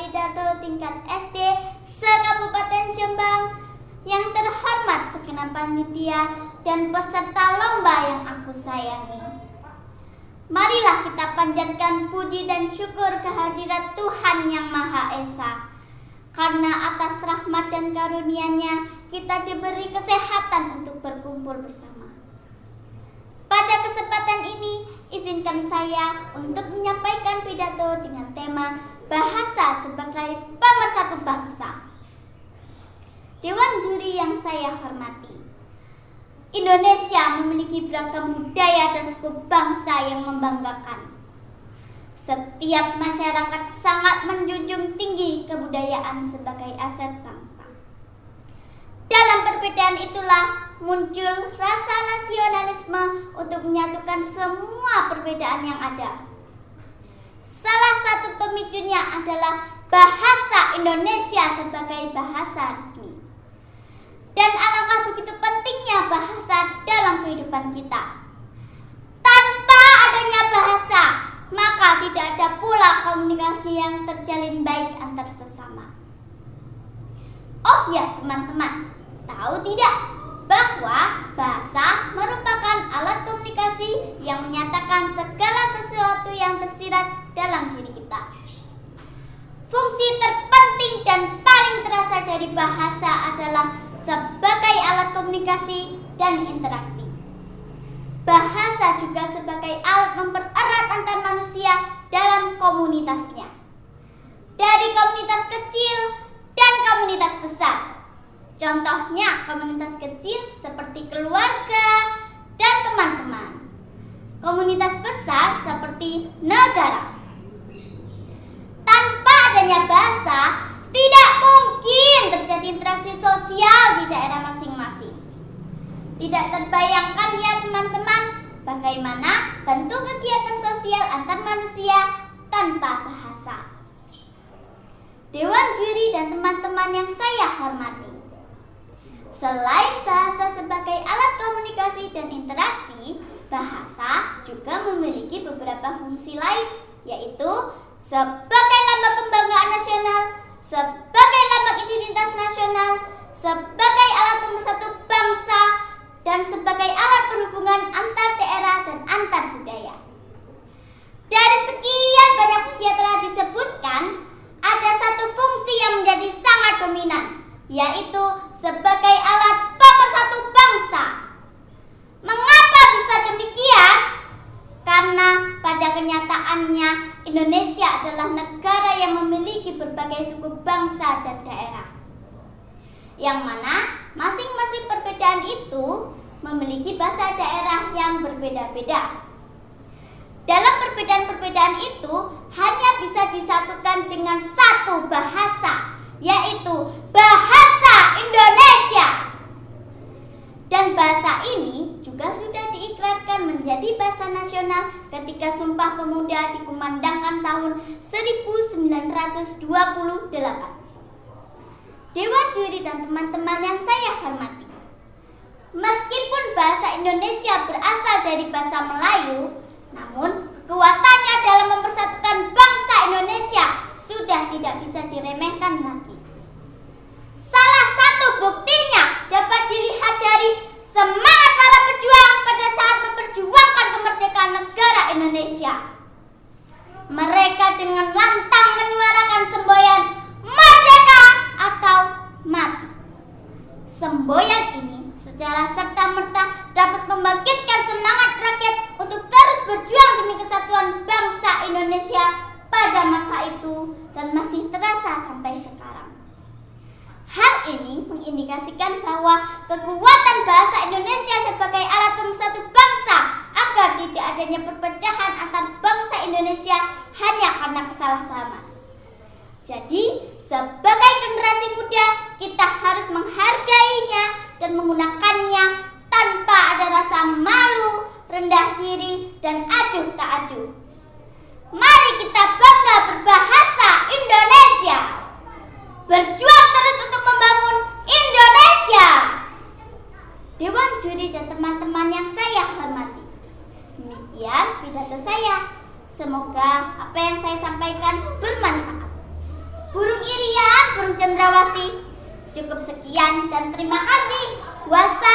pidato tingkat SD se-Kabupaten Jombang yang terhormat segenap panitia dan peserta lomba yang aku sayangi. Marilah kita panjatkan puji dan syukur kehadirat Tuhan Yang Maha Esa. Karena atas rahmat dan karunia-Nya kita diberi kesehatan untuk berkumpul bersama. Pada kesempatan ini, izinkan saya untuk menyampaikan pidato dengan tema bahasa sebagai pemersatu bangsa. Dewan juri yang saya hormati, Indonesia memiliki beragam budaya dan suku bangsa yang membanggakan. Setiap masyarakat sangat menjunjung tinggi kebudayaan sebagai aset bangsa. Dalam perbedaan itulah muncul rasa nasionalisme untuk menyatukan semua perbedaan yang ada. Salah satu pemicunya adalah bahasa Indonesia sebagai bahasa resmi. Dan alangkah begitu pentingnya bahasa dalam kehidupan kita. Tanpa adanya bahasa, maka tidak ada pula komunikasi yang terjalin baik antar sesama. Oh ya teman-teman, tahu tidak bahwa bahasa merupakan alat komunikasi yang menyatakan segala sesuatu yang tersirat dalam diri kita. Fungsi terpenting dan paling terasa dari bahasa adalah sebagai alat komunikasi dan interaksi. Bahasa juga sebagai alat mempererat antar manusia dalam komunitasnya. Dari komunitas kecil dan komunitas besar. Contohnya komunitas kecil seperti keluarga dan teman-teman. Komunitas besar seperti negara. Tanpa adanya bahasa, tidak mungkin terjadi interaksi sosial di daerah masing-masing. Tidak terbayangkan ya teman-teman, bagaimana bentuk kegiatan sosial antar manusia tanpa bahasa. Dewan juri dan teman-teman yang saya hormati, selain bahasa sebagai alat komunikasi dan interaksi, bahasa juga memiliki beberapa fungsi lain, yaitu sebagai lambang kebanggaan nasional, sebagai lambang identitas nasional, sebagai alat pemersatu bangsa, dan sebagai alat perhubungan antar daerah dan antar budaya. Dari sekian banyak fungsi yang telah disebutkan, ada satu fungsi yang menjadi sangat dominan, yaitu sebagai alat pemersatu bangsa. Mengapa bisa demikian? Karena pada kenyataannya Indonesia adalah negara yang memiliki berbagai suku bangsa dan daerah, yang mana masing-masing perbedaan itu memiliki bahasa daerah yang berbeda-beda. Dalam perbedaan-perbedaan itu hanya bisa disatukan dengan satu bahasa, yaitu bahasa Indonesia. Dan bahasa ini juga sudah diikrarkan menjadi bahasa nasional ketika Sumpah Pemuda dikumandangkan tahun 1928. Dewan juri dan teman-teman yang saya hormati, meskipun bahasa Indonesia berasal dari bahasa Melayu, namun kekuatannya dalam mempersatukan bangsa Indonesia sudah tidak bisa diremehkan lagi. Salah satu buktinya dapat dilihat dari semangat para pejuang pada saat memperjuangkan kemerdekaan negara Indonesia. Mereka dengan lantang menyuarakan semboyan merdeka atau mati. Semboyan ini secara serta-merta dapat membangkitkan semangat rakyat untuk terus berjuang demi kesatuan bangsa Indonesia pada masa itu dan masih terasa sampai sekarang. Hal ini mengindikasikan bahwa kekuatan bahasa Indonesia sebagai alat pemersatu bangsa agar tidak adanya perpecahan antar bangsa Indonesia hanya karena kesalahpahaman. Jadi, sebagai generasi muda, kita harus menghargainya dan menggunakannya tanpa ada rasa malu, rendah diri, dan acuh tak acuh. Mari kita bangga berbahasa Indonesia. Berjuang terus untuk membangun Indonesia. Dewan juri dan teman-teman yang saya hormati, demikian pidato saya. Semoga apa yang saya sampaikan bermanfaat. Cendrawasih. Cukup sekian dan terima kasih. Wassalamualaikum.